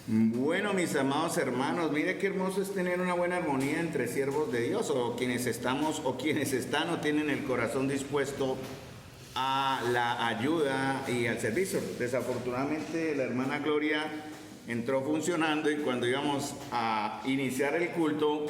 Bueno, mis amados hermanos, mire qué hermoso es tener una buena armonía entre siervos de Dios, o quienes estamos, o quienes están o tienen el corazón dispuesto a la ayuda y al servicio. Desafortunadamente, la hermana Gloria entró funcionando y cuando íbamos a iniciar el culto,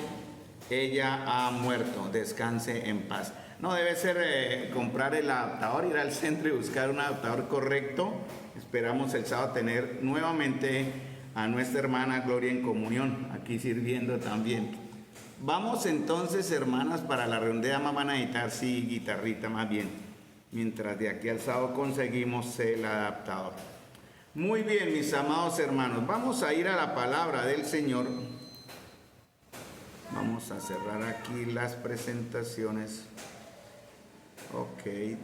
ella ha muerto. Descanse en paz. No debe ser comprar el adaptador, ir al centro y buscar un adaptador correcto. Esperamos el sábado tener nuevamente a nuestra hermana Gloria en comunión, aquí sirviendo también. Vamos entonces, hermanas, para la redondeada van a necesitar, sí, guitarrita más bien, mientras de aquí al sábado conseguimos el adaptador. Muy bien, mis amados hermanos, vamos a ir a la palabra del Señor. Vamos a cerrar aquí las presentaciones. Ok.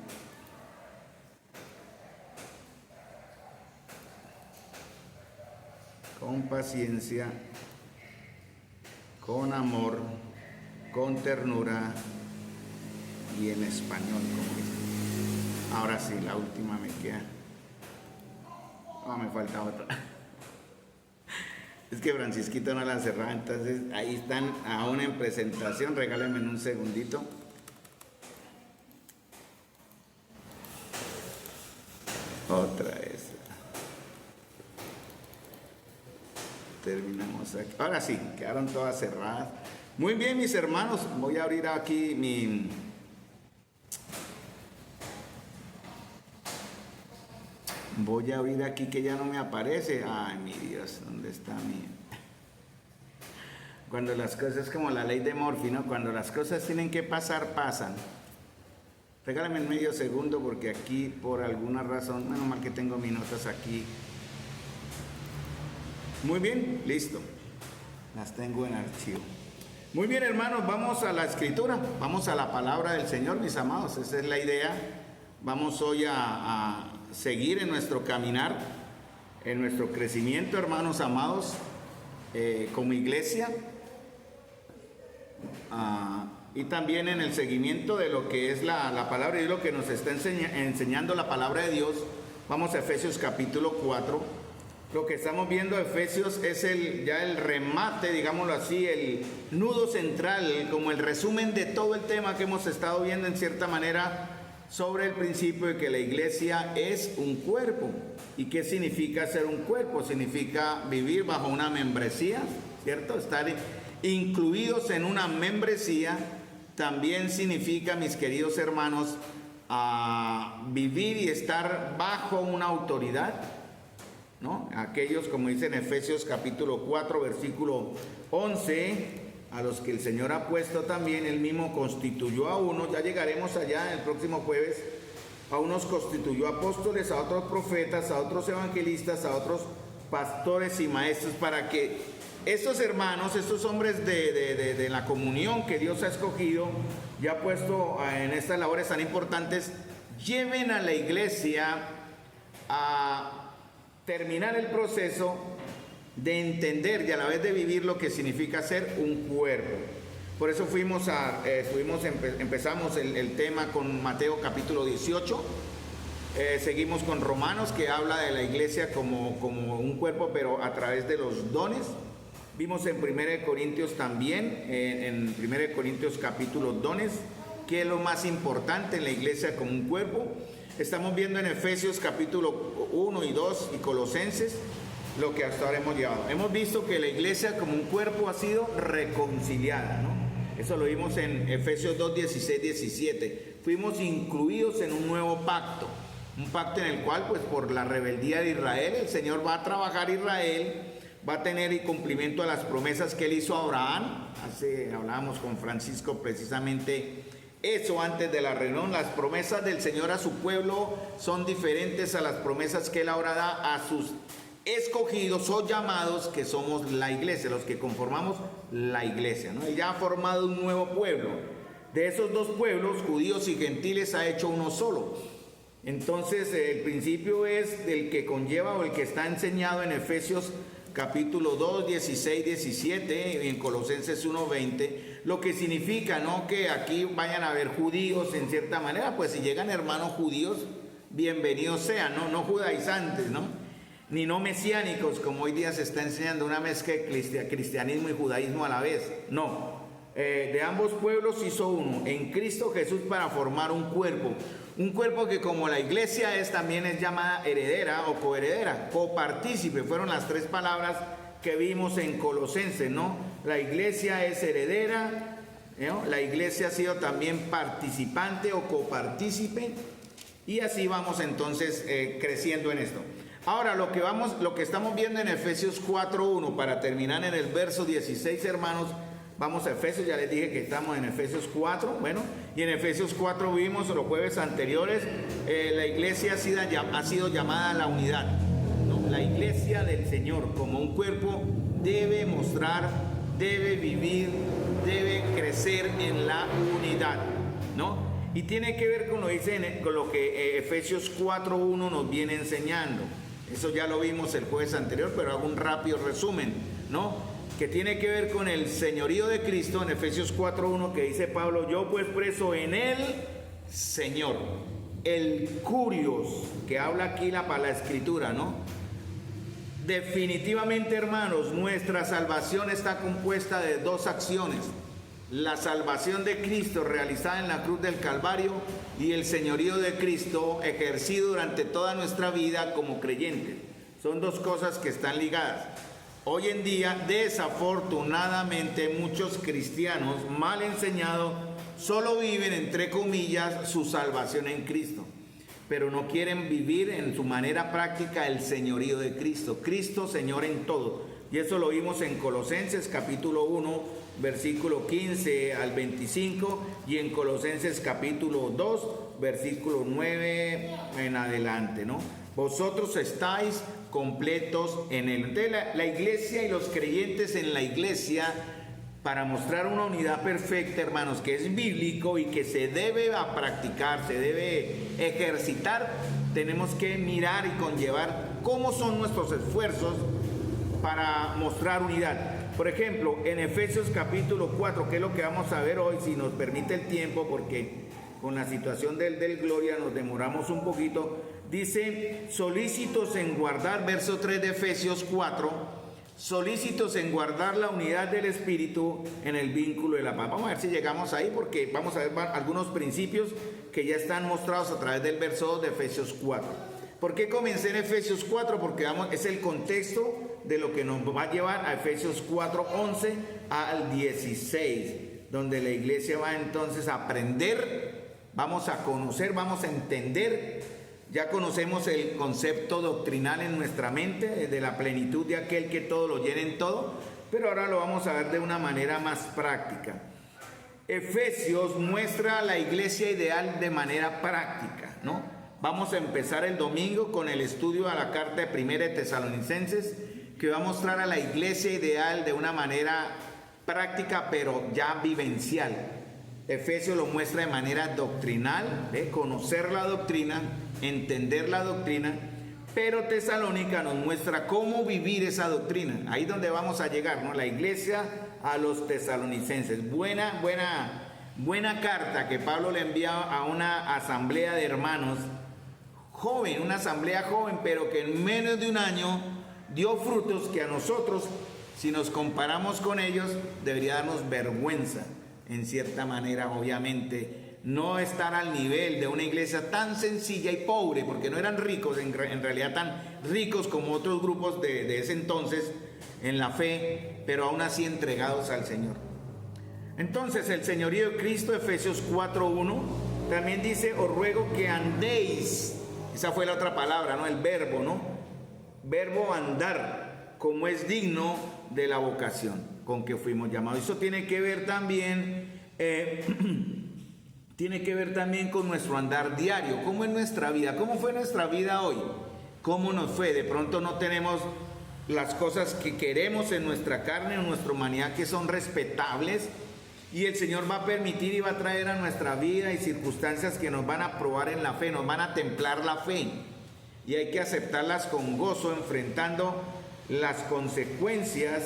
Con paciencia, con amor, con ternura y en español, como dice. Ahora sí, la última me queda. Me falta otra. Es que Francisquito no la cerraba, entonces ahí están aún en presentación. Regálenme un segundito. Otra vez. Terminamos aquí. Ahora sí, quedaron todas cerradas. Muy bien, mis hermanos, voy a abrir aquí Voy a abrir aquí que ya no me aparece. Ay, mi Dios, ¿dónde está mi? Cuando las cosas, como la ley de Murphy, ¿no? Cuando las cosas tienen que pasar, pasan. Regálame medio segundo porque aquí, por alguna razón, menos mal que tengo mis notas aquí. Muy bien, listo. Las tengo en archivo. Muy bien, hermanos, vamos a la escritura, vamos a la palabra del Señor, mis amados. Esa es la idea. Vamos hoy a seguir en nuestro caminar, en nuestro crecimiento, hermanos amados, como iglesia. Y también en el seguimiento de lo que es la palabra y lo que nos está enseñando la palabra de Dios. Vamos a Efesios capítulo 4. Lo que estamos viendo Efesios es ya el remate, digámoslo así, el nudo central, como el resumen de todo el tema que hemos estado viendo en cierta manera sobre el principio de que la iglesia es un cuerpo. ¿Y qué significa ser un cuerpo? Significa vivir bajo una membresía, ¿cierto? Estar incluidos en una membresía. También significa, mis queridos hermanos, vivir y estar bajo una autoridad, ¿no? Aquellos, como dice en Efesios capítulo 4, versículo 11, a los que el Señor ha puesto también, Él mismo constituyó a unos, ya llegaremos allá el próximo jueves, a unos constituyó apóstoles, a otros profetas, a otros evangelistas, a otros pastores y maestros, para que estos hermanos, estos hombres de la comunión que Dios ha escogido y ha puesto en estas labores tan importantes, lleven a la iglesia a terminar el proceso de entender y a la vez de vivir lo que significa ser un cuerpo. Por eso empezamos el tema con Mateo capítulo 18, seguimos con Romanos, que habla de la iglesia como un cuerpo, pero a través de los dones. Vimos en 1 Corintios también, en 1 Corintios capítulo dones, que es lo más importante en la iglesia como un cuerpo. Estamos viendo en Efesios capítulo 1 y 2 y Colosenses lo que hasta ahora hemos llevado. Hemos visto que la iglesia como un cuerpo ha sido reconciliada, ¿no? Eso lo vimos en Efesios 2, 16, 17. Fuimos incluidos en un nuevo pacto, un pacto en el cual, pues por la rebeldía de Israel, el Señor va a trabajar Israel, va a tener el cumplimiento a las promesas que Él hizo a Abraham. Hablábamos con Francisco precisamente eso antes de la reunión. Las promesas del Señor a su pueblo son diferentes a las promesas que Él ahora da a sus escogidos o llamados, que somos la iglesia, los que conformamos la iglesia, ¿no? Él ya ha formado un nuevo pueblo. De esos dos pueblos, judíos y gentiles, ha hecho uno solo. Entonces el principio es el que conlleva o el que está enseñado en Efesios capítulo 2, 16, 17 y en Colosenses 1, 20, lo que significa, ¿no?, que aquí vayan a haber judíos en cierta manera. Pues si llegan hermanos judíos, bienvenidos sean, no judaizantes, ¿no? ni no mesiánicos, como hoy día se está enseñando, una mezcla de cristianismo y judaísmo a la vez. No, de ambos pueblos hizo uno, en Cristo Jesús, para formar un cuerpo que, como la iglesia también es llamada heredera o coheredera, copartícipe, fueron las tres palabras que vimos en Colosenses, ¿no? La iglesia es heredera, ¿no? La iglesia ha sido también participante o copartícipe, y así vamos entonces creciendo en esto. Ahora, lo que estamos viendo en Efesios 4:1, para terminar en el verso 16, hermanos, vamos a Efesios, ya les dije que estamos en Efesios 4, bueno, y en Efesios 4 vimos los jueves anteriores, la iglesia ha sido llamada a la unidad, ¿no? La iglesia del Señor como un cuerpo debe mostrar, debe vivir, debe crecer en la unidad, ¿no? Y tiene que ver con lo que Efesios 4:1 nos viene enseñando. Eso ya lo vimos el jueves anterior, pero hago un rápido resumen, ¿no? Que tiene que ver con el señorío de Cristo en Efesios 4:1, que dice Pablo: yo pues preso en el Señor. El curios, que habla aquí para la escritura, ¿no? Definitivamente, hermanos, nuestra salvación está compuesta de dos acciones: la salvación de Cristo realizada en la cruz del Calvario, y el señorío de Cristo ejercido durante toda nuestra vida como creyentes. Son dos cosas que están ligadas. Hoy en día, desafortunadamente, muchos cristianos mal enseñados solo viven, entre comillas, su salvación en Cristo, pero no quieren vivir en su manera práctica el señorío de Cristo. Cristo Señor en todo. Y eso lo vimos en Colosenses capítulo 1, versículo 15 al 25, y en Colosenses capítulo 2, versículo 9 en adelante, ¿no? Vosotros estáis completos en él. Entonces la iglesia y los creyentes en la iglesia, para mostrar una unidad perfecta, hermanos, que es bíblico y que se debe a practicar, se debe ejercitar, tenemos que mirar y conllevar cómo son nuestros esfuerzos para mostrar unidad. Por ejemplo, en Efesios capítulo 4, que es lo que vamos a ver hoy, si nos permite el tiempo, porque con la situación del Gloria nos demoramos un poquito. Dice: solícitos en guardar, verso 3 de Efesios 4, solícitos en guardar la unidad del Espíritu en el vínculo de la paz. Vamos a ver si llegamos ahí, porque vamos a ver algunos principios que ya están mostrados a través del verso 2 de Efesios 4. ¿Por qué comencé en Efesios 4? Porque es el contexto de lo que nos va a llevar a Efesios 4:11 al 16, donde la iglesia va entonces a aprender, vamos a conocer, vamos a entender. Ya conocemos el concepto doctrinal en nuestra mente, de la plenitud de aquel que todo lo llena en todo, pero ahora lo vamos a ver de una manera más práctica. Efesios muestra a la iglesia ideal de manera práctica, ¿no? Vamos a empezar el domingo con el estudio a la carta de Primera de Tesalonicenses, que va a mostrar a la iglesia ideal de una manera práctica, pero ya vivencial. Efesios lo muestra de manera doctrinal, de conocer la doctrina, entender la doctrina, pero Tesalónica nos muestra cómo vivir esa doctrina. Ahí es donde vamos a llegar, ¿no? La iglesia a los tesalonicenses. Buena carta que Pablo le envía a una asamblea de hermanos joven, una asamblea joven, pero que en menos de un año dio frutos que a nosotros, si nos comparamos con ellos, debería darnos vergüenza, en cierta manera, obviamente. No estar al nivel de una iglesia tan sencilla y pobre, porque no eran ricos, en realidad tan ricos como otros grupos de ese entonces en la fe, pero aún así entregados al Señor. Entonces, el señorío de Cristo, Efesios 4:1, también dice: os ruego que andéis. Esa fue la otra palabra, ¿no? El verbo, ¿no? Verbo andar, como es digno de la vocación con que fuimos llamados. Eso tiene que ver también con nuestro andar diario. ¿Cómo es nuestra vida? ¿Cómo fue nuestra vida hoy? ¿Cómo nos fue? De pronto no tenemos las cosas que queremos en nuestra carne, en nuestra humanidad, que son respetables, y el Señor va a permitir y va a traer a nuestra vida y circunstancias que nos van a probar en la fe, nos van a templar la fe, y hay que aceptarlas con gozo, enfrentando las consecuencias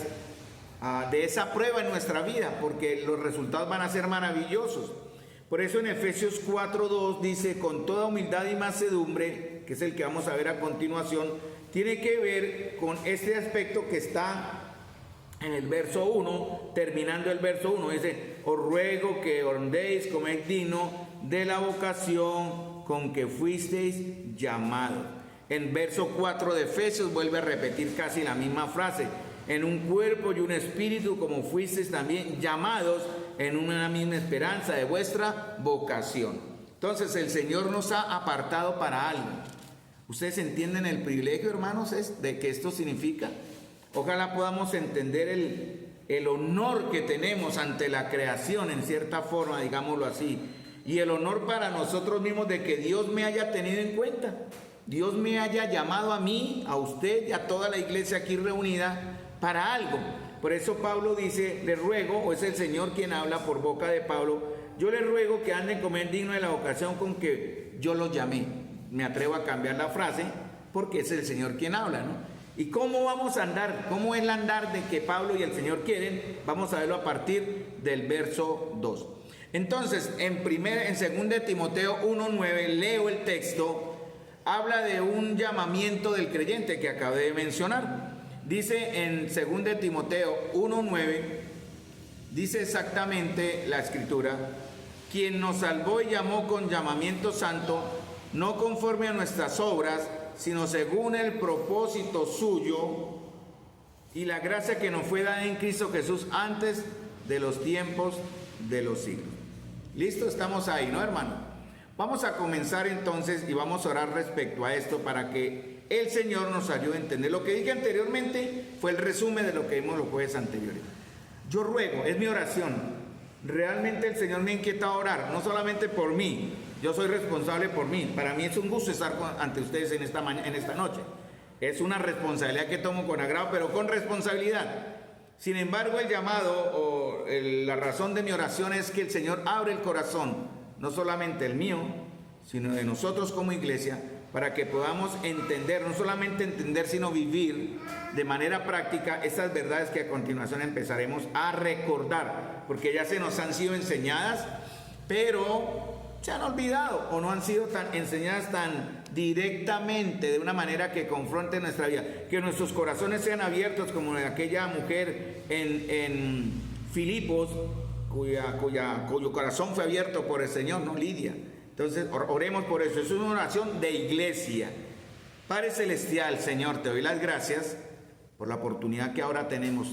de esa prueba en nuestra vida, porque los resultados van a ser maravillosos. Por eso en Efesios 4:2 dice: con toda humildad y mansedumbre, que es el que vamos a ver a continuación, tiene que ver con este aspecto que está en el verso 1, terminando el verso 1, dice: os ruego que andéis como es digno de la vocación con que fuisteis llamados. En verso 4 de Efesios vuelve a repetir casi la misma frase: en un cuerpo y un espíritu, como fuisteis también llamados en una misma esperanza de vuestra vocación. Entonces el Señor nos ha apartado para algo. ¿Ustedes entienden el privilegio, hermanos, de que esto significa? Ojalá podamos entender el honor que tenemos ante la creación, en cierta forma, digámoslo así, y el honor para nosotros mismos de que Dios me haya tenido en cuenta. Dios me haya llamado a mí, a usted y a toda la iglesia aquí reunida para algo. Por eso Pablo dice: le ruego, o es el Señor quien habla por boca de Pablo, yo le ruego que anden como es digno de la vocación con que yo los llamé. Me atrevo a cambiar la frase porque es el Señor quien habla, ¿no? ¿Y cómo vamos a andar? ¿Cómo es el andar de que Pablo y el Señor quieren? Vamos a verlo a partir del verso 2. Entonces, en 2 Timoteo 1:9, leo el texto, habla de un llamamiento del creyente que acabé de mencionar. Dice en 2 Timoteo 1:9, dice exactamente la escritura: quien nos salvó y llamó con llamamiento santo, no conforme a nuestras obras, sino según el propósito suyo y la gracia que nos fue dada en Cristo Jesús antes de los tiempos de los siglos. ¿Listo? Estamos ahí, ¿no, hermano? Vamos a comenzar entonces y vamos a orar respecto a esto para que el Señor nos ayude a entender. Lo que dije anteriormente fue el resumen de lo que vimos los jueves anteriores. Yo ruego, es mi oración, realmente el Señor me ha inquietado a orar, no solamente por mí. Yo soy responsable por mí. Para mí es un gusto estar ante ustedes en esta noche. Es una responsabilidad que tomo con agrado, pero con responsabilidad. Sin embargo, el llamado o la razón de mi oración es que el Señor abre el corazón, no solamente el mío, sino de nosotros como iglesia, para que podamos entender, no solamente entender, sino vivir de manera práctica estas verdades que a continuación empezaremos a recordar, porque ya se nos han sido enseñadas, pero se han olvidado o no han sido enseñadas tan directamente, de una manera que confronte nuestra vida. Que nuestros corazones sean abiertos como de aquella mujer en Filipos, cuyo corazón fue abierto por el Señor, ¿no? Lidia. Entonces oremos por eso. Es una oración de iglesia. Padre Celestial, Señor, te doy las gracias por la oportunidad que ahora tenemos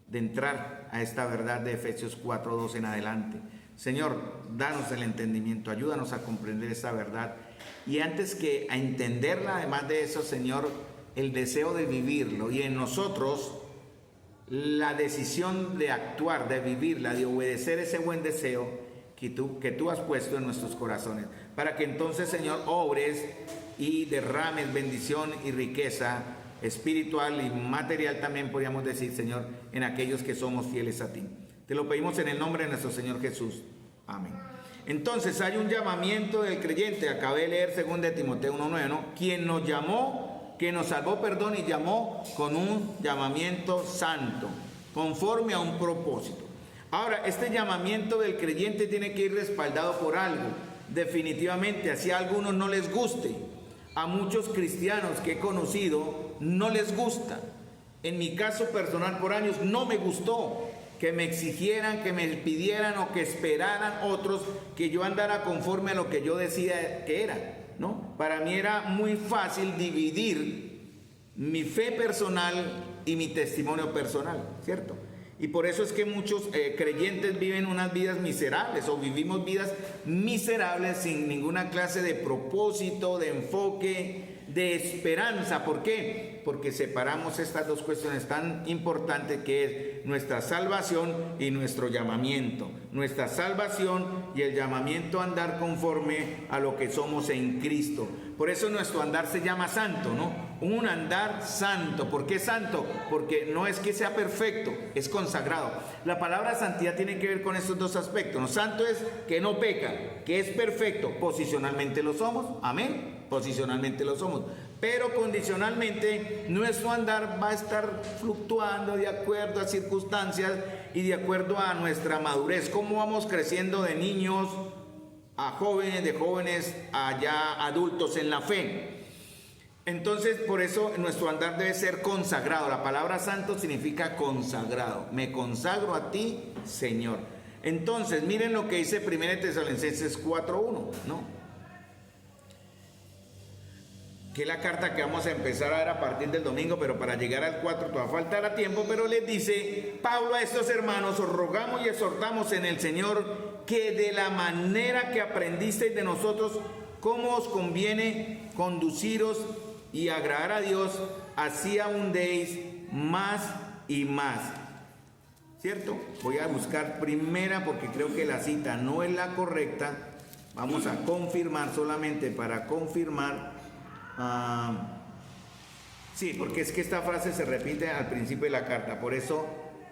de entrar a esta verdad de Efesios 4:2 en adelante. Señor, danos el entendimiento, ayúdanos a comprender esta verdad. Y antes que a entenderla, además de eso, Señor, el deseo de vivirlo. Y en nosotros, la decisión de actuar, de vivirla, de obedecer ese buen deseo que tú has puesto en nuestros corazones. Para que entonces, Señor, obres y derrames bendición y riqueza espiritual y material también, podríamos decir, Señor, en aquellos que somos fieles a ti. Te lo pedimos en el nombre de nuestro Señor Jesús. Amén. Entonces hay un llamamiento del creyente. Acabé de leer 2 Timoteo 1:9, ¿no? Quien nos llamó, que nos salvó, perdón, y llamó con un llamamiento santo, conforme a un propósito. Ahora, este llamamiento del creyente tiene que ir respaldado por algo. Definitivamente, así a algunos no les guste. A muchos cristianos que he conocido no les gusta. En mi caso personal, por años, no me gustó que me exigieran, que me pidieran o que esperaran otros que yo andara conforme a lo que yo decía que era, ¿no? Para mí era muy fácil dividir mi fe personal y mi testimonio personal, ¿cierto? Y por eso es que muchos creyentes viven unas vidas miserables o vivimos vidas miserables sin ninguna clase de propósito, de enfoque, de esperanza. ¿Por qué? Porque separamos estas dos cuestiones tan importantes, que es nuestra salvación y nuestro llamamiento. Nuestra salvación y el llamamiento a andar conforme a lo que somos en Cristo. Por eso nuestro andar se llama santo, ¿no? Un andar santo. ¿Por qué santo? Porque no es que sea perfecto, es consagrado. La palabra santidad tiene que ver con estos dos aspectos, ¿no? Santo es que no peca, que es perfecto. Posicionalmente lo somos, amén. Posicionalmente lo somos, pero condicionalmente nuestro andar va a estar fluctuando de acuerdo a circunstancias y de acuerdo a nuestra madurez. Cómo vamos creciendo de niños a jóvenes, de jóvenes a ya adultos en la fe. Entonces, por eso nuestro andar debe ser consagrado. La palabra santo significa consagrado. Me consagro a ti, Señor. Entonces, miren lo que dice 1 Tesalonicenses 4:1, ¿no? Que es la carta que vamos a empezar a ver a partir del domingo, pero para llegar al 4 todavía faltará tiempo, pero les dice Pablo a estos hermanos: os rogamos y exhortamos en el Señor que de la manera que aprendisteis de nosotros, cómo os conviene conduciros y agradar a Dios, así abundéis más y más. ¿Cierto? Voy a buscar primera porque creo que la cita no es la correcta. Vamos a confirmar solamente para confirmar. Sí, porque es que esta frase se repite al principio de la carta, por eso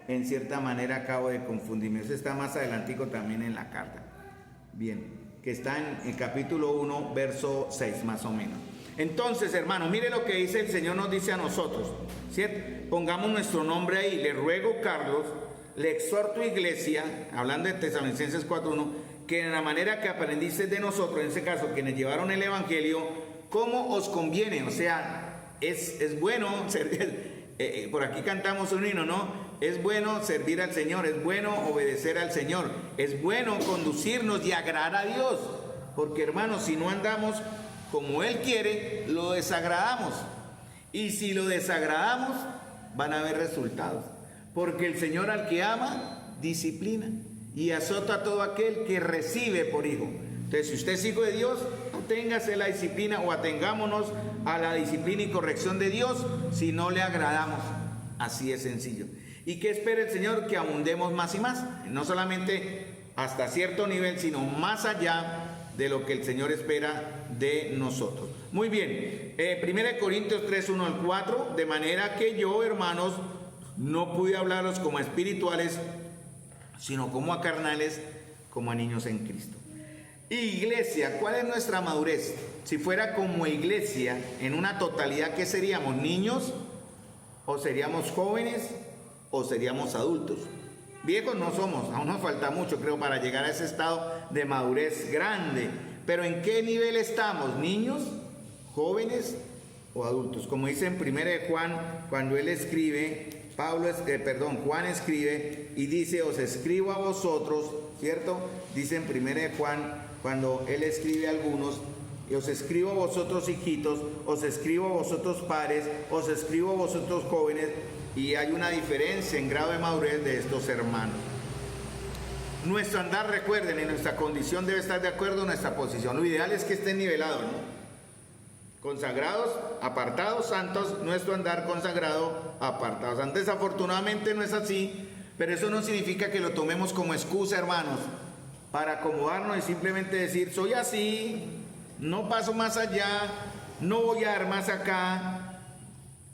en cierta manera acabo de confundirme. Eso está más adelantico también en la carta. Bien, que está en el capítulo 1, verso 6 más o menos. Entonces, hermanos, mire lo que dice el Señor, nos dice a nosotros, ¿cierto? Pongamos nuestro nombre ahí. Le ruego, Carlos, le exhorto, iglesia, hablando de Tesalonicenses 4:1, que en la manera que aprendiste de nosotros, en ese caso, quienes llevaron el evangelio, cómo os conviene, o sea, es bueno servir, por aquí cantamos un himno, ¿no? Es bueno servir al Señor, es bueno obedecer al Señor, es bueno conducirnos y agradar a Dios, porque hermanos, si no andamos como Él quiere, lo desagradamos, y si lo desagradamos, van a haber resultados, porque el Señor al que ama, disciplina, y azota a todo aquel que recibe por hijo. Entonces, si usted es hijo de Dios, aténgase a la disciplina o atengámonos a la disciplina y corrección de Dios si no le agradamos. Así es sencillo. ¿Y qué espera el Señor? Que abundemos más y más. No solamente hasta cierto nivel, sino más allá de lo que el Señor espera de nosotros. Muy bien. 1 Corintios 3, 1 al 4. De manera que yo, hermanos, no pude hablaros como a espirituales, sino como a carnales, como a niños en Cristo. Iglesia, ¿cuál es nuestra madurez? Si fuera como iglesia, en una totalidad, ¿qué seríamos? ¿Niños? ¿O seríamos jóvenes? ¿O seríamos adultos? Viejos no somos, aún nos falta mucho, creo, para llegar a ese estado de madurez grande. Pero ¿en qué nivel estamos? ¿Niños? ¿Jóvenes? ¿O adultos? Como dice en 1 Juan, cuando él escribe, Juan escribe y dice: os escribo a vosotros, ¿cierto? Dice en 1 Juan, cuando él escribe a algunos: y os escribo a vosotros hijitos, os escribo a vosotros padres, os escribo a vosotros jóvenes, y hay una diferencia en grado de madurez de estos hermanos. Nuestro andar, recuerden, en nuestra condición debe estar de acuerdo a nuestra posición. Lo ideal es que estén nivelados, ¿no? Consagrados, apartados, santos, nuestro andar consagrado, apartados. Desafortunadamente no es así, pero eso no significa que lo tomemos como excusa, hermanos, para acomodarnos y simplemente decir: soy así, no paso más allá, no voy a dar más acá.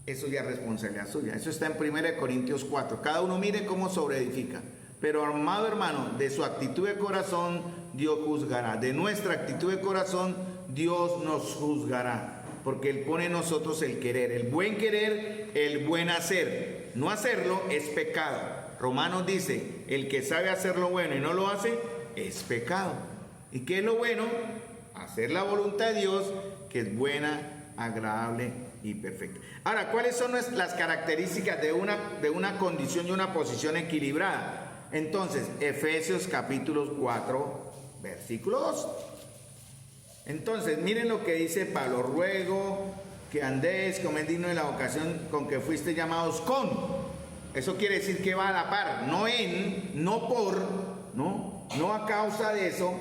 Eso ya es responsabilidad suya. Eso está en 1 Corintios 4. Cada uno mire cómo sobreedifica. Pero, amado hermano, de su actitud de corazón Dios juzgará. De nuestra actitud de corazón Dios nos juzgará. Porque Él pone en nosotros el querer, el buen querer, el buen hacer. No hacerlo es pecado. Romanos dice: el que sabe hacer lo bueno y no lo hace, es pecado. ¿Y qué es lo bueno? Hacer la voluntad de Dios, que es buena, agradable y perfecta. Ahora, ¿cuáles son las características de una condición y una posición equilibrada? Entonces, Efesios capítulo 4, versículo 2. Entonces, miren lo que dice Pablo: ruego que andéis como es digno de la vocación con que fuiste llamados con. Eso quiere decir que va a la par, no en, no por, no a causa de eso,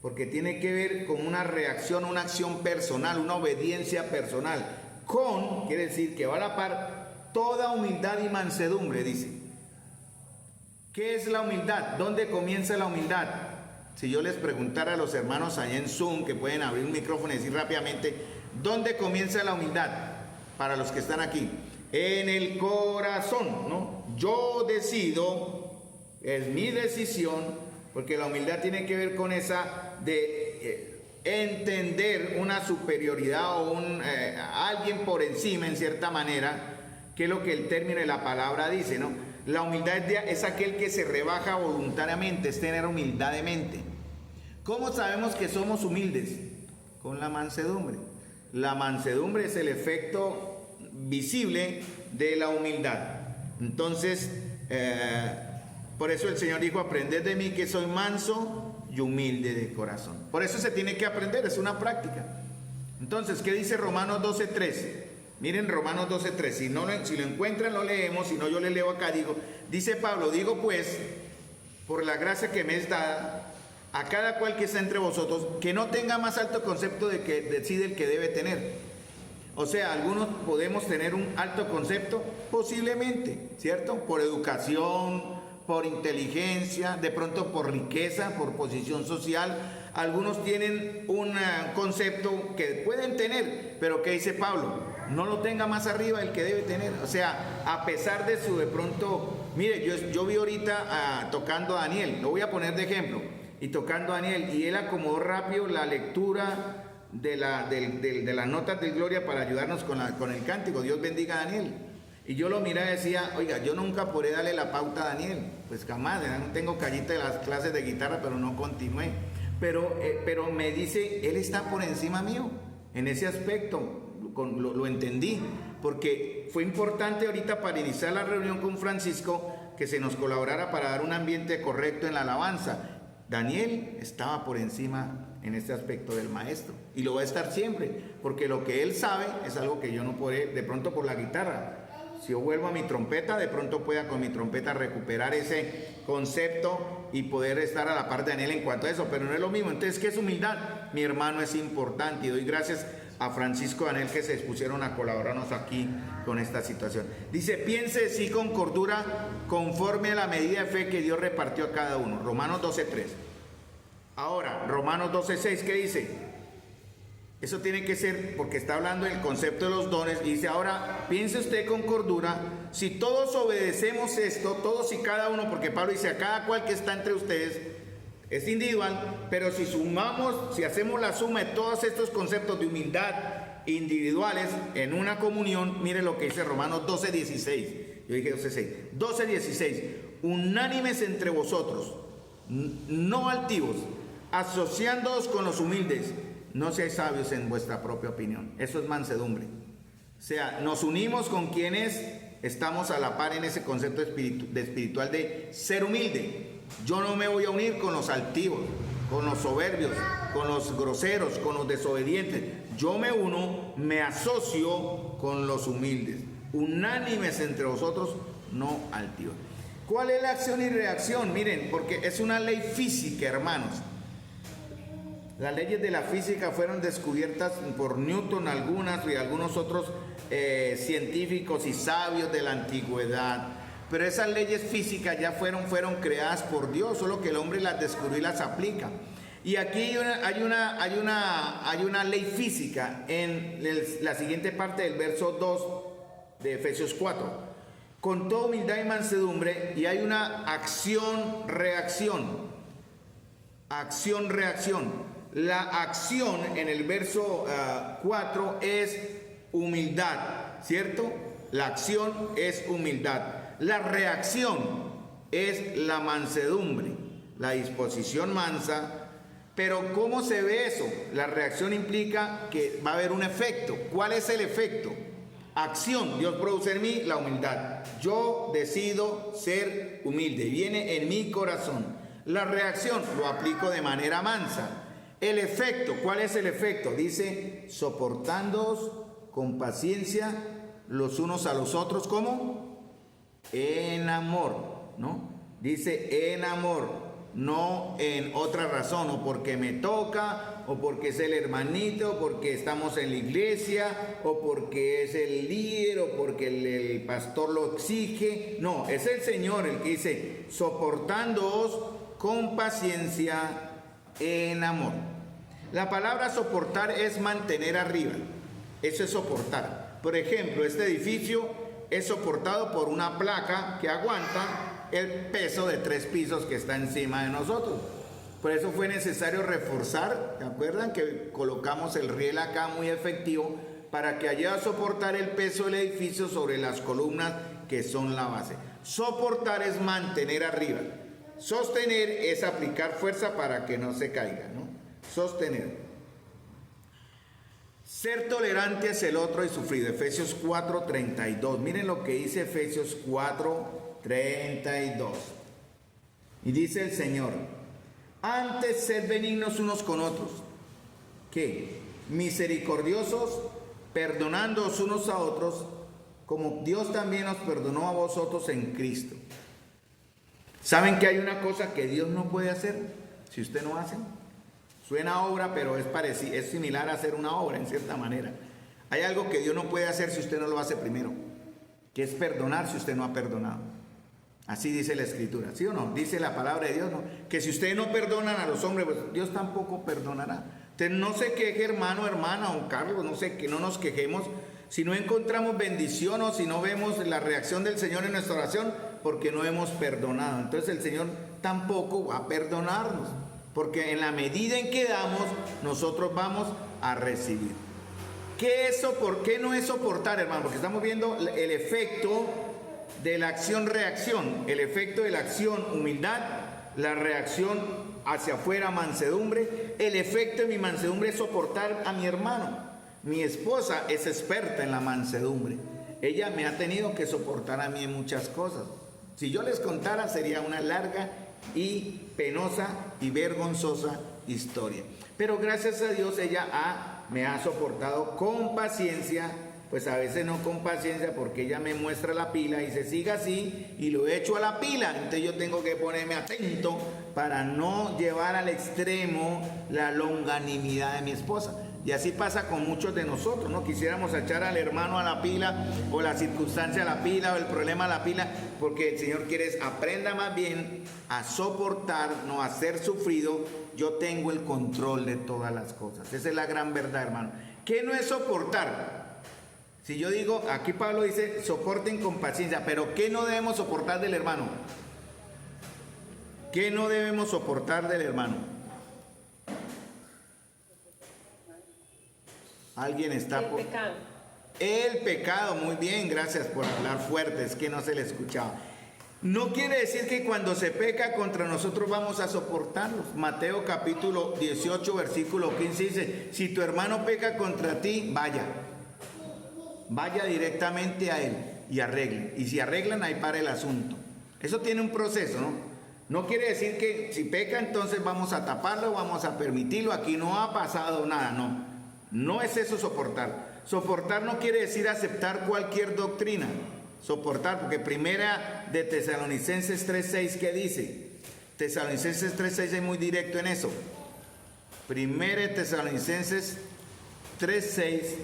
porque tiene que ver con una reacción, una acción personal, una obediencia personal. Con quiere decir que va a la par toda humildad y mansedumbre, dice. ¿Qué es la humildad? ¿Dónde comienza la humildad? Si yo les preguntara a los hermanos allá en Zoom, que pueden abrir un micrófono y decir rápidamente: ¿dónde comienza la humildad? Para los que están aquí, en el corazón, ¿no? Yo decido, es mi decisión, porque la humildad tiene que ver con esa de entender una superioridad o alguien por encima, en cierta manera, que es lo que el término de la palabra dice, ¿no? La humildad es aquel que se rebaja voluntariamente, es tener humildad de mente. ¿Cómo sabemos que somos humildes? Con la mansedumbre. La mansedumbre es el efecto visible de la humildad. Entonces, por eso el Señor dijo, aprended de mí que soy manso y humilde de corazón. Por eso se tiene que aprender, es una práctica. Entonces, ¿qué dice Romanos 12:3? Miren Romanos 12:3, si lo encuentran lo leemos, si no yo le leo acá, dice Pablo, digo pues, por la gracia que me es dada, a cada cual que está entre vosotros, que no tenga más alto concepto de que decide el que debe tener. O sea, algunos podemos tener un alto concepto, posiblemente, ¿cierto? Por educación, por inteligencia, de pronto por riqueza, por posición social. Algunos tienen un concepto que pueden tener, pero ¿qué dice Pablo? No lo tenga más arriba el que debe tener. O sea, a pesar de su de pronto, mire, yo vi ahorita tocando a Daniel, lo voy a poner de ejemplo, y tocando a Daniel, y él acomodó rápido la lectura de las notas de gloria para ayudarnos con el cántico. Dios bendiga a Daniel. Y yo lo miraba y decía, oiga, yo nunca podré darle la pauta a Daniel, pues jamás, no tengo callita de las clases de guitarra, pero no continué. Pero me dice, él está por encima mío, en ese aspecto, lo entendí, porque fue importante ahorita para iniciar la reunión con Francisco, que se nos colaborara para dar un ambiente correcto en la alabanza. Daniel estaba por encima en este aspecto del maestro, y lo va a estar siempre, porque lo que él sabe es algo que yo no podré, de pronto por la guitarra. Si yo vuelvo a mi trompeta, de pronto pueda con mi trompeta recuperar ese concepto y poder estar a la par de Daniel en cuanto a eso, pero no es lo mismo. Entonces, ¿qué es humildad? Mi hermano, es importante, y doy gracias a Francisco y Daniel que se dispusieron a colaborarnos aquí con esta situación. Dice, piense sí con cordura conforme a la medida de fe que Dios repartió a cada uno. Romanos 12:3. Ahora, Romanos 12:6, ¿qué dice? Eso tiene que ser, porque está hablando del concepto de los dones, y dice, ahora, piense usted con cordura, si todos obedecemos esto, todos y cada uno, porque Pablo dice, a cada cual que está entre ustedes, es individual, pero si sumamos, si hacemos la suma de todos estos conceptos de humildad individuales en una comunión, mire lo que dice Romanos 12:16, yo dije 12:6, 12:16, unánimes entre vosotros, no altivos, asociándoos con los humildes, no seáis sabios en vuestra propia opinión. Eso es mansedumbre. O sea, nos unimos con quienes estamos a la par en ese concepto espiritual de ser humilde. Yo no me voy a unir con los altivos, con los soberbios, con los groseros, con los desobedientes. Yo me uno, me asocio con los humildes. Unánimes entre vosotros, no altivos. ¿Cuál es la acción y reacción? Miren, porque es una ley física, hermanos. Las leyes de la física fueron descubiertas por Newton, algunas y algunos otros científicos y sabios de la antigüedad. Pero esas leyes físicas ya fueron creadas por Dios, solo que el hombre las descubrió y las aplica. Y aquí hay una ley física en la siguiente parte del verso 2 de Efesios 4. Con toda humildad y mansedumbre, y hay una acción-reacción. Acción-reacción. La acción en el verso 4 es humildad, ¿cierto? La acción es humildad. La reacción es la mansedumbre, la disposición mansa. Pero ¿cómo se ve eso? La reacción implica que va a haber un efecto. ¿Cuál es el efecto? Acción. Dios produce en mí la humildad. Yo decido ser humilde. Viene en mi corazón. La reacción lo aplico de manera mansa. El efecto, ¿cuál es el efecto? Dice, soportándoos con paciencia los unos a los otros, ¿cómo? En amor, ¿no? Dice en amor, no en otra razón, o porque me toca, o porque es el hermanito, o porque estamos en la iglesia, o porque es el líder, o porque el pastor lo exige. No, es el Señor el que dice, soportándoos con paciencia en amor. La palabra soportar es mantener arriba. Eso es soportar. Por ejemplo, este edificio es soportado por una placa que aguanta el peso de 3 pisos que está encima de nosotros. Por eso fue necesario reforzar. ¿Se acuerdan que colocamos el riel acá muy efectivo para que ayude a soportar el peso del edificio sobre las columnas que son la base? Soportar es mantener arriba. Sostener es aplicar fuerza para que no se caiga, ¿no? Sostener. Ser tolerante hacia el otro y sufrido. Efesios 4:32. Miren lo que dice Efesios 4:32. Y dice el Señor: antes sed benignos unos con otros. ¿Qué? Misericordiosos, perdonándoos unos a otros, como Dios también os perdonó a vosotros en Cristo. ¿Saben que hay una cosa que Dios no puede hacer si usted no hace? Suena obra, pero es similar a hacer una obra en cierta manera. Hay algo que Dios no puede hacer si usted no lo hace primero, que es perdonar si usted no ha perdonado. Así dice la Escritura, ¿sí o no? Dice la palabra de Dios, ¿no? Que si ustedes no perdonan a los hombres, pues Dios tampoco perdonará. Entonces no se queje, hermano, hermana o Carlos, no sé, que no nos quejemos si no encontramos bendición o si no vemos la reacción del Señor en nuestra oración, porque no hemos perdonado. Entonces el Señor tampoco va a perdonarnos, porque en la medida en que damos, nosotros vamos a recibir. ¿Qué no es soportar, hermano? Porque estamos viendo el efecto de la acción-reacción, el efecto de la acción, humildad, la reacción hacia afuera, mansedumbre. El efecto de mi mansedumbre es soportar a mi hermano. Mi esposa es experta en la mansedumbre. Ella me ha tenido que soportar a mí en muchas cosas. Si yo les contara, sería una larga y penosa y vergonzosa historia. Pero gracias a Dios ella me ha soportado con paciencia, pues a veces no con paciencia, porque ella me muestra la pila y dice siga así, y lo echo a la pila. Entonces yo tengo que ponerme atento para no llevar al extremo la longanimidad de mi esposa. Y así pasa con muchos de nosotros, ¿no? Quisiéramos echar al hermano a la pila, o la circunstancia a la pila, o el problema a la pila, porque el Señor quiere es aprenda más bien a soportar, no a ser sufrido. Yo tengo el control de todas las cosas. Esa es la gran verdad, hermano. ¿Qué no es soportar? Si yo digo, aquí Pablo dice, soporten con paciencia, pero ¿qué no debemos soportar del hermano? ¿Qué no debemos soportar del hermano? Alguien está por... pecado. El pecado, muy bien, gracias por hablar fuerte, es que no se le escuchaba. No quiere decir que cuando se peca contra nosotros vamos a soportarlos. Mateo capítulo 18, versículo 15 dice, si tu hermano peca contra ti, vaya directamente a él y arreglen. Y si arreglan, ahí para el asunto. Eso tiene un proceso, ¿no? No quiere decir que si peca entonces vamos a taparlo, vamos a permitirlo, aquí no ha pasado nada, no. No es eso soportar. Soportar no quiere decir aceptar cualquier doctrina. Soportar, porque primera de Tesalonicenses 3:6, ¿qué dice? Tesalonicenses 3:6 es muy directo en eso. Primera de Tesalonicenses 3:6.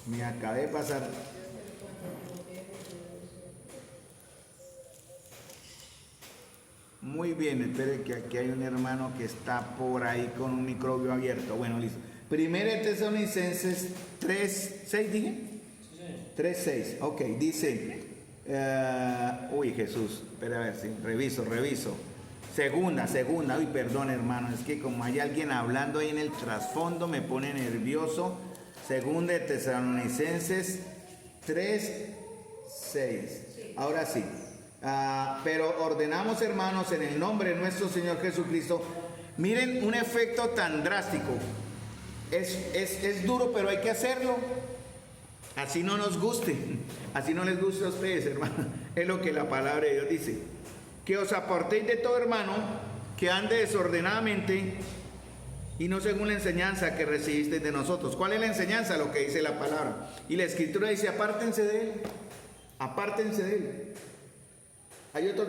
Me acabé de pasar. Muy bien, espere que aquí hay un hermano que está por ahí con un microbio abierto. Bueno, listo. Primera de Tesalonicenses 3:6, dije. 3:6, ok, dice, uy Jesús, espera a ver si, reviso. Segunda, uy perdón hermano, es que como hay alguien hablando ahí en el trasfondo me pone nervioso. Segunda de Tesalonicenses 3:6, ahora sí. Pero ordenamos hermanos en el nombre de nuestro Señor Jesucristo. Miren un efecto tan drástico. Es duro, pero hay que hacerlo. Así no nos guste, así no les guste a ustedes, hermano. Es lo que la palabra de Dios dice. Que os apartéis de todo hermano que ande desordenadamente y no según la enseñanza que recibisteis de nosotros. ¿Cuál es la enseñanza? Lo que dice la palabra. Y la Escritura dice, apártense de él. Apártense de él. Hay otro,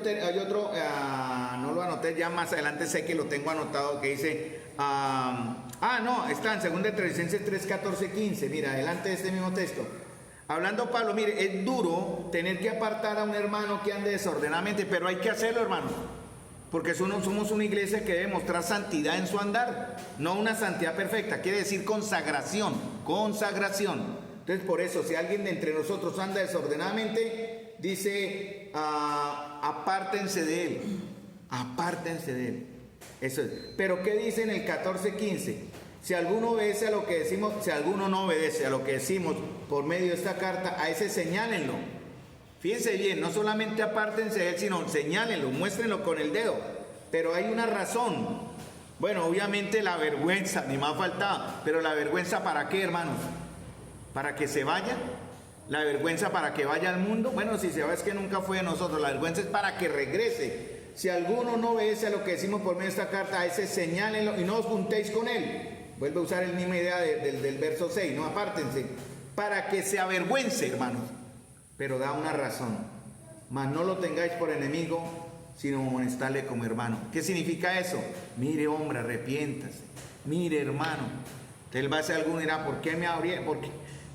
no lo anoté, ya más adelante sé que lo tengo anotado, que dice, está en 2 Tesalonicenses 3:14-15, mira, adelante de este mismo texto. Hablando Pablo, mire, es duro tener que apartar a un hermano que ande desordenadamente, pero hay que hacerlo, hermano, porque somos una iglesia que debe mostrar santidad en su andar, no una santidad perfecta, quiere decir consagración. Entonces por eso, si alguien de entre nosotros anda desordenadamente, dice, apártense de él, eso es. Pero ¿qué dice en el 14:15? Si alguno obedece a lo que decimos, si alguno no obedece a lo que decimos por medio de esta carta, a ese señálenlo. Fíjense bien, no solamente apártense de él, sino señálenlo, muéstrenlo con el dedo. Pero hay una razón. Bueno, obviamente la vergüenza, ni más faltaba, pero la vergüenza ¿para qué, hermanos? ¿Para que se vaya? ¿La vergüenza para que vaya al mundo? Bueno, si se va es que nunca fue de nosotros, la vergüenza es para que regrese. Si alguno no obedece a lo que decimos por medio de esta carta, a ese señálenlo y no os juntéis con él. Vuelve a usar la misma idea del verso 6, no apártense, para que se avergüence, hermanos. Pero da una razón, mas no lo tengáis por enemigo, sino amonestarle como hermano. ¿Qué significa eso? Mire, hombre, arrepiéntase. Mire, hermano. Él va a ser alguno y dirá, ¿por qué me abrieron? ¿Por qué?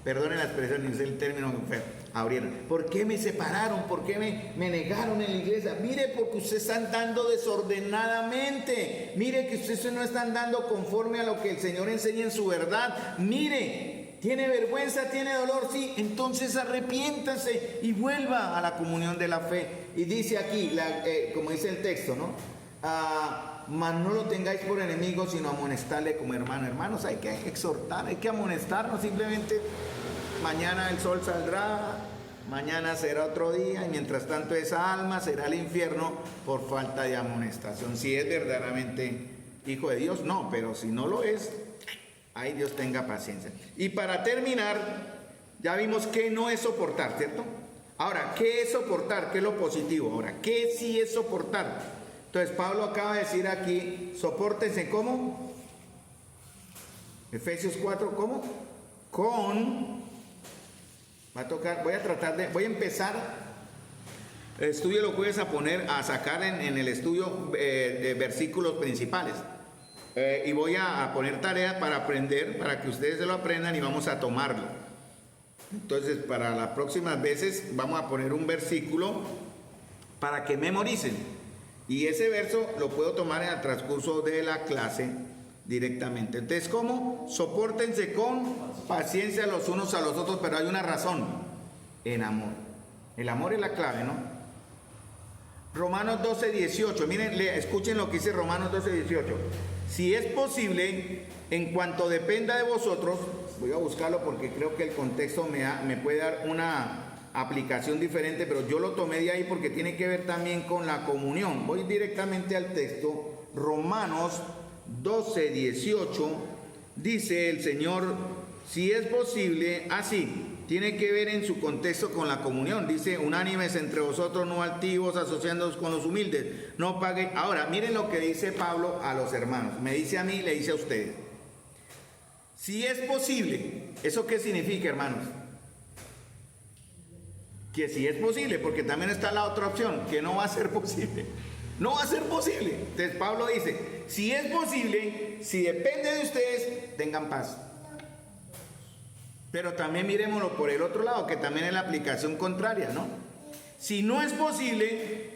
Perdone la expresión, ni sé el término feo. Abrieron. ¿Por qué me separaron? ¿Por qué me negaron en la iglesia? Mire, porque usted está andando desordenadamente. Mire que usted no está andando conforme a lo que el Señor enseña en su verdad. Mire, tiene vergüenza, tiene dolor, sí. Entonces arrepiéntase y vuelva a la comunión de la fe. Y dice aquí, como dice el texto, ¿no? Mas no lo tengáis por enemigo, sino amonestarle como hermano. Hermanos, hay que exhortar, hay que amonestarnos. Simplemente mañana el sol saldrá, mañana será otro día, y mientras tanto esa alma será al infierno por falta de amonestación. Si es verdaderamente hijo de Dios, no, pero si no lo es, ay, Dios tenga paciencia. Y para terminar, ya vimos que no es soportar, ¿cierto? Ahora, ¿qué es soportar? ¿Qué es lo positivo? Ahora, ¿qué sí es soportar? Entonces Pablo acaba de decir aquí, sopórtense ¿cómo? Efesios 4, ¿cómo? Voy a empezar, el estudio lo puedes a sacar en el estudio de versículos principales. Y voy a poner tarea para aprender, para que ustedes se lo aprendan y vamos a tomarlo. Entonces, para las próximas veces vamos a poner un versículo para que memoricen. Y ese verso lo puedo tomar en el transcurso de la clase directamente. Entonces, ¿cómo? Sopórtense con paciencia los unos a los otros, pero hay una razón, en amor. El amor es la clave, ¿no? Romanos 12, 18. Miren, escuchen lo que dice Romanos 12, 18. Si es posible, en cuanto dependa de vosotros, voy a buscarlo porque creo que el contexto me puede dar una aplicación diferente, pero yo lo tomé de ahí porque tiene que ver también con la comunión. Voy directamente al texto. Romanos 12, 18, dice el Señor, si es posible, así, tiene que ver en su contexto con la comunión. Dice, unánimes entre vosotros, no altivos, asociándoos con los humildes, no paguen. Ahora, miren lo que dice Pablo a los hermanos. Me dice a mí, le dice a ustedes. Si es posible, ¿eso qué significa, hermanos? Que si es posible, porque también está la otra opción, que no va a ser posible. No va a ser posible. Entonces Pablo dice, si es posible, si depende de ustedes, tengan paz. Pero también miremoslo por el otro lado, que también es la aplicación contraria, ¿no? Si no es posible,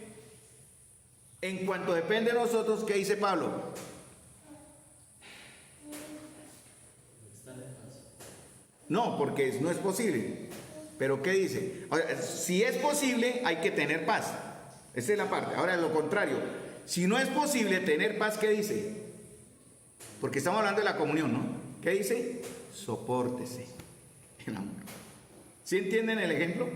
en cuanto depende de nosotros, ¿qué dice Pablo? No, porque no es posible. Pero ¿qué dice? Si es posible, hay que tener paz. Esa es la parte. Ahora, lo contrario. Si no es posible tener paz, ¿qué dice? Porque estamos hablando de la comunión, ¿no? ¿Qué dice? Sopórtese. El amor. ¿Sí entienden el ejemplo?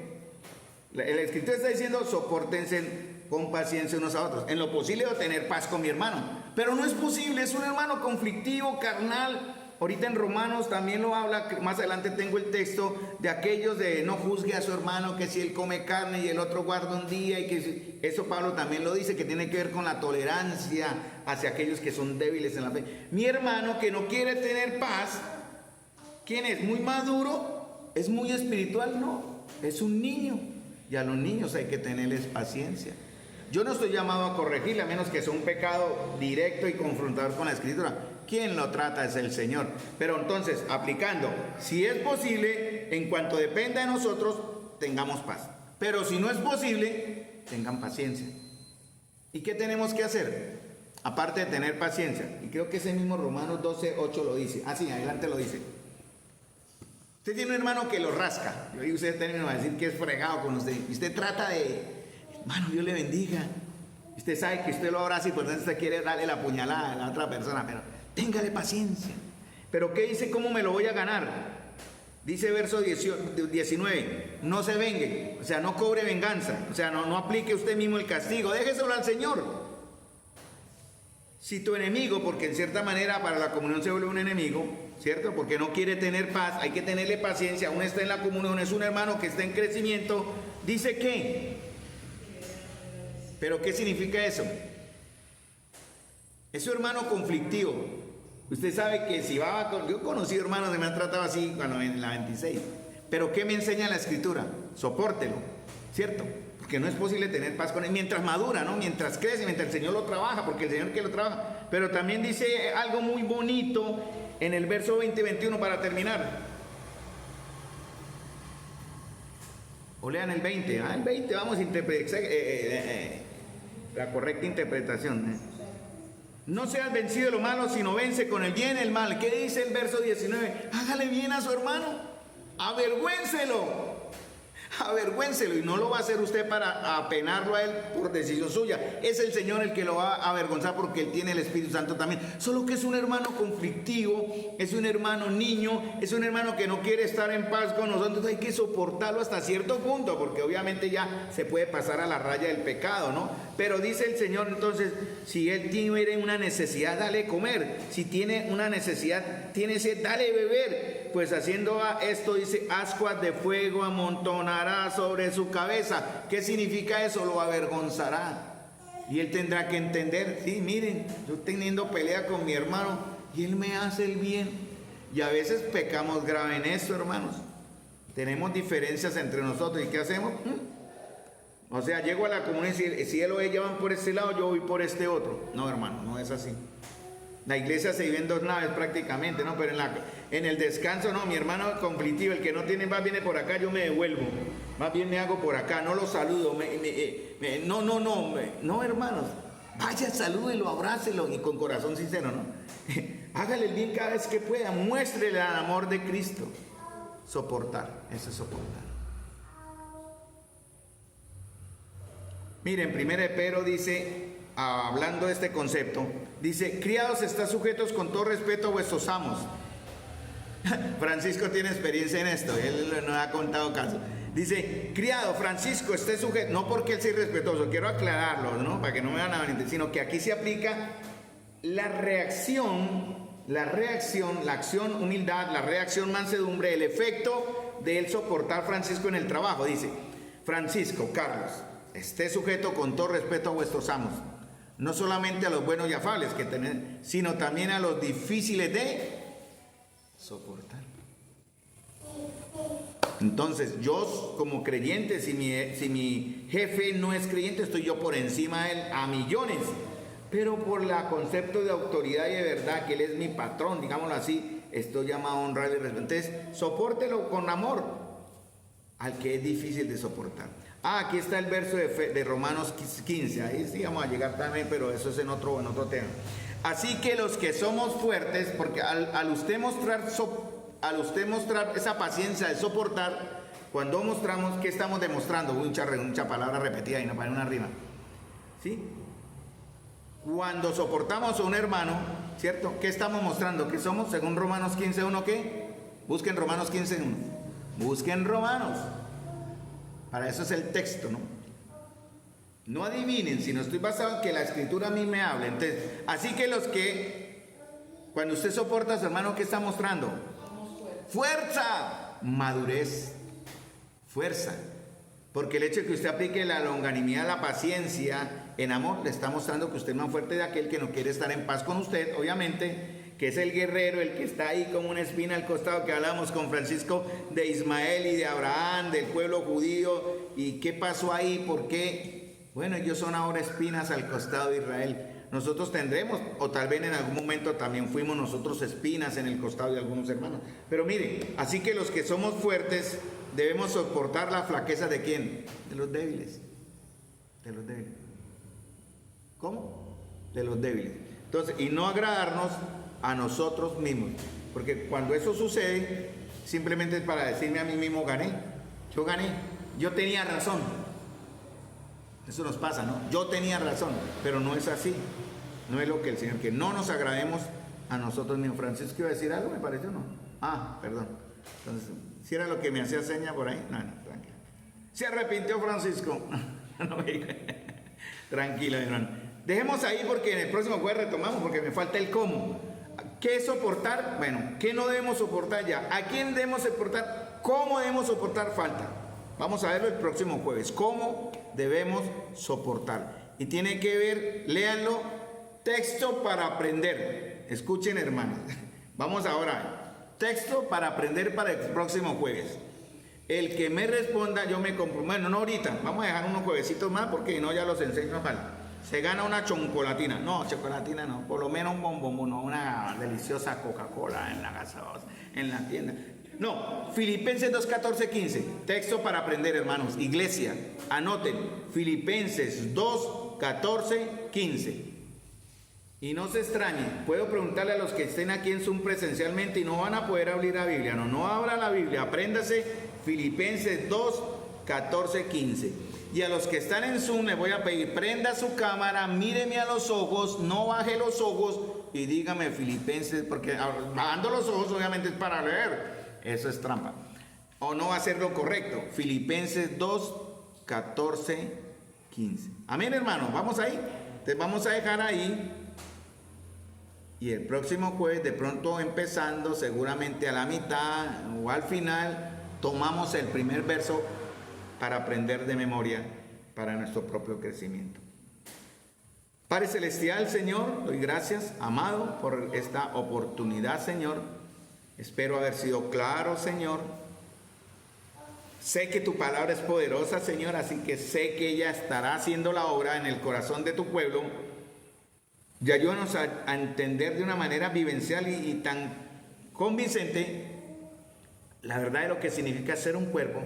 El escritor está diciendo, sopórtense con paciencia unos a otros. En lo posible debo tener paz con mi hermano. Pero no es posible, es un hermano conflictivo, carnal. Ahorita en Romanos también lo habla, más adelante tengo el texto de aquellos de no juzgue a su hermano, que si él come carne y el otro guarda un día, y que eso Pablo también lo dice, que tiene que ver con la tolerancia hacia aquellos que son débiles en la fe. Mi hermano que no quiere tener paz, ¿quién es? ¿Muy maduro? ¿Es muy espiritual? No, es un niño, y a los niños hay que tenerles paciencia. Yo no estoy llamado a corregirle, a menos que sea un pecado directo y confrontador con la Escritura. Quien lo trata es el Señor. Pero entonces, aplicando, si es posible, en cuanto dependa de nosotros, tengamos paz. Pero si no es posible, tengan paciencia. ¿Y qué tenemos que hacer? Aparte de tener paciencia. Y creo que ese mismo Romanos 12, 8 lo dice. Ah, sí, adelante lo dice. Usted tiene un hermano que lo rasca. Yo digo, usted termina a decir que es fregado con usted. Y usted trata de, hermano, Dios le bendiga. Usted sabe que usted lo abraza y por tanto usted quiere darle la puñalada a la otra persona, pero téngale paciencia. ¿Pero qué dice? ¿Cómo me lo voy a ganar? Dice verso 19, no se vengue, o sea, no cobre venganza, o sea, no aplique usted mismo el castigo, déjeselo al Señor. Si tu enemigo, porque en cierta manera para la comunión se vuelve un enemigo, ¿cierto? Porque no quiere tener paz, hay que tenerle paciencia, aún está en la comunión, es un hermano que está en crecimiento, dice que, ¿pero qué significa eso? Es un hermano conflictivo. Usted sabe que si va con... Yo he conocido hermanos que me han tratado así cuando en la 26, pero ¿qué me enseña la escritura? Sopórtelo, ¿cierto? Porque no es posible tener paz con él mientras madura, ¿no? Mientras crece, mientras el Señor lo trabaja, porque el Señor que lo trabaja. Pero también dice algo muy bonito en el verso 20-21 para terminar. O lean el 20, el 20 vamos a interpretar la correcta interpretación. No seas vencido de lo malo, sino vence con el bien el mal. ¿Qué dice el verso 19? Hágale bien a su hermano, avergüéncelo. Avergüéncelo, y no lo va a hacer usted para apenarlo a él por decisión suya. Es el Señor el que lo va a avergonzar porque él tiene el Espíritu Santo también. Solo que es un hermano conflictivo, es un hermano niño, es un hermano que no quiere estar en paz con nosotros. Hay que soportarlo hasta cierto punto, porque obviamente ya se puede pasar a la raya del pecado, ¿no? Pero dice el Señor, entonces, si él tiene una necesidad, dale comer. Si tiene una necesidad, tiene sed, dale beber. Pues haciendo esto, dice, ascuas de fuego amontonará sobre su cabeza. ¿Qué significa eso? Lo avergonzará. Y él tendrá que entender, sí, miren, yo teniendo pelea con mi hermano y él me hace el bien. Y a veces pecamos grave en esto, hermanos. Tenemos diferencias entre nosotros. ¿Y qué hacemos? O sea, llego a la comunidad y si él o ella van por este lado, yo voy por este otro. No, hermano, no es así. La iglesia se vive en dos naves prácticamente, ¿no? Pero en el descanso, no, mi hermano conflictivo, el que no tiene más viene por acá, yo me devuelvo. Más bien me hago por acá, no lo saludo. No, hermanos. Vaya, salúdelo, abrácelo y con corazón sincero, ¿no? Hágale el bien cada vez que pueda, muéstrele el amor de Cristo. Soportar, eso es soportar. Miren, 1 Pedro dice, hablando de este concepto, dice, criados, estad sujetos con todo respeto a vuestros amos. Francisco tiene experiencia en esto, él nos ha contado casos. Dice, criado, Francisco, esté sujeto, no porque él sea irrespetuoso, quiero aclararlo, ¿no? Para que no me van a mentir, sino que aquí se aplica la reacción, la acción, humildad, la reacción, mansedumbre, el efecto de él soportar Francisco en el trabajo. Dice, Francisco, Carlos, esté sujeto con todo respeto a vuestros amos, no solamente a los buenos y afables que tienen, sino también a los difíciles de soportar. Entonces, yo como creyente, si mi jefe no es creyente, estoy yo por encima de él a millones. Pero por el concepto de autoridad y de verdad, que él es mi patrón, digámoslo así, estoy llamado a honrarle y respetar. Entonces, sopórtelo con amor al que es difícil de soportar. Aquí está el verso de Romanos 15, ahí sí vamos a llegar también, pero eso es en otro tema. Así que los que somos fuertes, porque al usted mostrar esa paciencia de soportar, cuando mostramos, ¿qué estamos demostrando? Mucha palabra repetida y no para una rima. ¿Sí? Cuando soportamos a un hermano, ¿cierto? ¿Qué estamos mostrando? ¿Qué somos? Según Romanos 15.1, ¿qué? Busquen Romanos 15.1. Busquen Romanos. Para eso es el texto, ¿no? No adivinen, sino estoy basado en que la escritura a mí me habla. Entonces, así que cuando usted soporta a su hermano, ¿qué está mostrando? Fuerza, madurez, fuerza. Porque el hecho de que usted aplique la longanimidad, la paciencia en amor, le está mostrando que usted es más fuerte de aquel que no quiere estar en paz con usted, obviamente, que es el guerrero, el que está ahí como una espina al costado, que hablamos con Francisco de Ismael y de Abraham, del pueblo judío. ¿Y qué pasó ahí? ¿Por qué? Bueno, ellos son ahora espinas al costado de Israel. Nosotros tendremos, o tal vez en algún momento también fuimos nosotros espinas en el costado de algunos hermanos. Pero mire, así que los que somos fuertes debemos soportar la flaqueza de ¿quién? De los débiles. De los débiles. ¿Cómo? De los débiles. Entonces, y no agradarnos a nosotros mismos. Porque cuando eso sucede, simplemente es para decirme a mí mismo, gané. Yo gané. Yo tenía razón. Eso nos pasa, ¿no? Yo tenía razón, pero no es así. No es lo que el Señor, que no nos agrademos a nosotros mismos. Francisco iba a decir algo, me pareció, ¿no? Perdón. Entonces, si era lo que me hacía seña por ahí, no, tranquilo. Se arrepintió Francisco. Tranquilo, hermano. Dejemos ahí porque en el próximo jueves retomamos porque me falta el cómo. ¿Qué soportar? Bueno, ¿qué no debemos soportar ya? ¿A quién debemos soportar? ¿Cómo debemos soportar? Falta. Vamos a verlo el próximo jueves. ¿Cómo debemos soportar? Y tiene que ver, léanlo, texto para aprender. Escuchen, hermanos. Vamos ahora. Texto para aprender para el próximo jueves. El que me responda, yo me comprometo. Bueno, no ahorita. Vamos a dejar unos juevesitos más porque no ya los enseño mal. Se gana una chocolatina. No, chocolatina no. Por lo menos un bombón, no, una deliciosa Coca-Cola en la gaseosa, en la tienda. No, Filipenses 2, 14, 15. Texto para aprender, hermanos. Iglesia, anoten. Filipenses 2, 14, 15. Y no se extrañe, puedo preguntarle a los que estén aquí en Zoom presencialmente y no van a poder abrir la Biblia. No abra la Biblia. Apréndase Filipenses 2, 14, 15. Y a los que están en Zoom les voy a pedir, prenda su cámara, míreme a los ojos, no baje los ojos y dígame Filipenses, porque bajando los ojos obviamente es para leer, eso es trampa. O no va a ser lo correcto. Filipenses 2, 14, 15. Amén, hermanos, vamos ahí. Entonces vamos a dejar ahí. Y el próximo jueves, de pronto empezando, seguramente a la mitad o al final, tomamos el primer verso para aprender de memoria para nuestro propio crecimiento. Padre Celestial, Señor, doy gracias, amado, por esta oportunidad, Señor. Espero haber sido claro, Señor. Sé que tu palabra es poderosa, Señor, así que sé que ella estará haciendo la obra en el corazón de tu pueblo. Y ayúdanos a entender de una manera vivencial y tan convincente la verdad de lo que significa ser un cuerpo.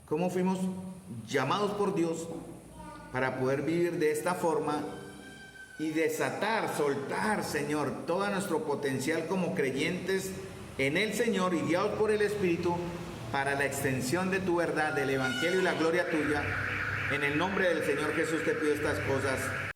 Cómo fuimos llamados por Dios para poder vivir de esta forma y desatar, soltar, Señor, todo nuestro potencial como creyentes en el Señor y guiados por el Espíritu para la extensión de tu verdad, del Evangelio y la gloria tuya. En el nombre del Señor Jesús te pido estas cosas.